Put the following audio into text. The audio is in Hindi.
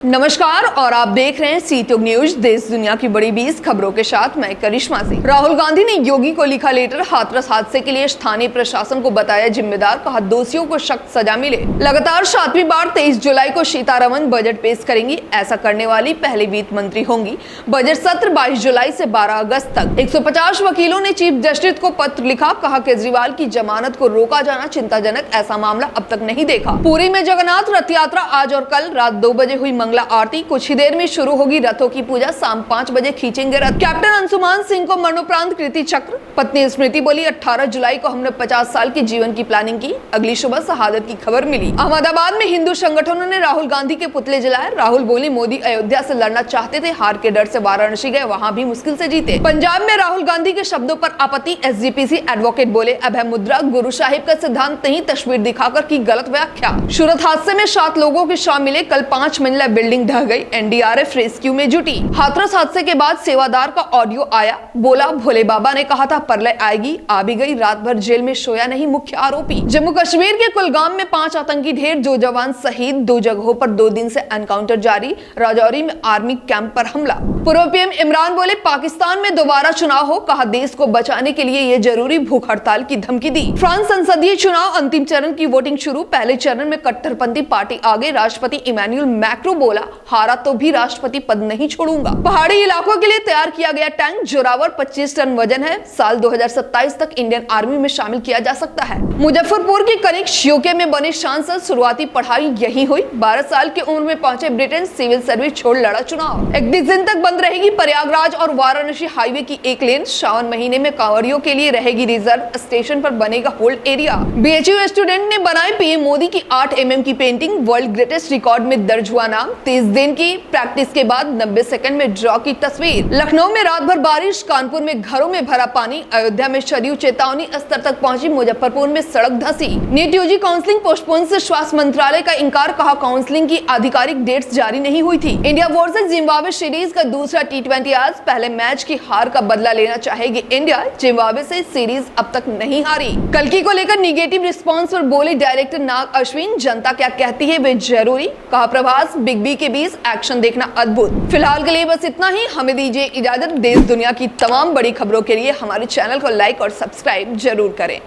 नमस्कार और आप देख रहे हैं सीटोग न्यूज। देश दुनिया की बड़ी 20 खबरों के साथ मैं करिश्मा सिंह। राहुल गांधी ने योगी को लिखा लेटर। हाथरस हादसे के लिए स्थानीय प्रशासन को बताया जिम्मेदार, कहा दोषियों को सख्त सजा मिले। लगातार 7वीं बार 23 जुलाई को सीतारमण बजट पेश करेंगी। ऐसा करने वाली पहली वित्त मंत्री होंगी। बजट सत्र 22 जुलाई से 12 अगस्त तक। 150 वकीलों ने चीफ जस्टिस को पत्र लिखा, कहा केजरीवाल की जमानत को रोका जाना चिंताजनक, ऐसा मामला अब तक नहीं देखा। पुरी में जगन्नाथ रथ यात्रा आज और कल रात 2 बजे हुई मंगला आरती। कुछ ही देर में शुरू होगी रथों की पूजा। शाम 5 बजे खींचेंगे रथ। कैप्टन अंशुमान सिंह को मरणोपरांत कीर्ति चक्र। पत्नी स्मृति बोली 18 जुलाई को हमने 50 साल की जीवन की प्लानिंग की, अगली सुबह शहादत की खबर मिली। अहमदाबाद में हिंदू संगठनों ने राहुल गांधी के पुतले जलाए। राहुल बोली मोदी अयोध्या से लड़ना चाहते थे, हार के डर से वाराणसी गए, वहां भी मुश्किल से जीते। पंजाब में राहुल गांधी के शब्दों पर आपत्ति। एसजीपीसी एडवोकेट बोले अभय मुद्रा गुरु साहिब का सिद्धांत नहीं, तस्वीर दिखाकर की गलत व्याख्या। सूरत हादसे में 7 लोगों के शव मिले। कल 5 मंजिला बिल्डिंग ढह गई। एनडीआरएफ रेस्क्यू में जुटी। हाथरस हादसे के बाद सेवादार का ऑडियो आया। बोला भोले बाबा ने कहा था प्रलय आएगी, आ भी गई। रात भर जेल में सोया नहीं मुख्य आरोपी। जम्मू कश्मीर के कुलगाम में 5 आतंकी ढेर, 2 जवान शहीद। 2 जगहों पर 2 दिन से एनकाउंटर जारी। राजौरी में आर्मी कैंप पर हमला। पूर्व पीएम इमरान बोले पाकिस्तान में दोबारा चुनाव हो, कहा देश को बचाने के लिए ये जरूरी। भूख हड़ताल की धमकी दी। फ्रांस संसदीय चुनाव अंतिम चरण की वोटिंग शुरू। पहले चरण में कट्टरपंथी पार्टी आगे। राष्ट्रपति इमैनुअल मैक्रो बोला हारा तो भी राष्ट्रपति पद नहीं छोड़ूंगा। पहाड़ी इलाकों के लिए तैयार किया गया टैंक। जोरावर 25 टन वजन है। साल 2027 तक इंडियन आर्मी में शामिल किया जा सकता है। मुजफ्फरपुर की कनिष्क यूके में बने सांसद। शुरुआती पढ़ाई यही हुई। 12 साल की उम्र में पहुंचे ब्रिटेन, सिविल सर्विस छोड़ लड़ा चुनाव। 31 दिन तक बंद रहेगी प्रयागराज और वाराणसी हाईवे की एक लेन। सावन महीने में कांवड़ियों के लिए रहेगी रिजर्व। स्टेशन पर बनेगा होल्ड एरिया। बीएचयू स्टूडेंट ने बनाई पीएम मोदी की 8 mm की पेंटिंग। वर्ल्ड ग्रेटेस्ट रिकॉर्ड में दर्ज हुआ नाम। 30 दिन की प्रैक्टिस के बाद 90 सेकंड में ड्रॉ की तस्वीर। लखनऊ में रात भर बारिश। कानपुर में घरों में भरा पानी। अयोध्या में सरयू चेतावनी स्तर तक पहुंची। मुजफ्फरपुर में सड़क धंसी। नीट यूजी काउंसलिंग पोस्टपोन से स्वास्थ्य मंत्रालय का इंकार, कहा काउंसलिंग की आधिकारिक डेट्स जारी नहीं हुई थी। इंडिया वर्सेस जिम्बाब्वे सीरीज का दूसरा T20 आज। पहले मैच की हार का बदला लेना चाहेगी इंडिया। जिम्बाब्वे से सीरीज अब तक नहीं हारी। कल्कि को लेकर निगेटिव रिस्पांस पर बोले डायरेक्टर नाग अश्विन, जनता क्या कहती है वे जरूरी, कहा प्रभास बिग बी के बीच एक्शन देखना अद्भुत। फिलहाल के लिए बस इतना ही। हमें दीजिए इजाजत। देश दुनिया की तमाम बड़ी खबरों के लिए हमारे चैनल को लाइक और सब्सक्राइब जरूर करें।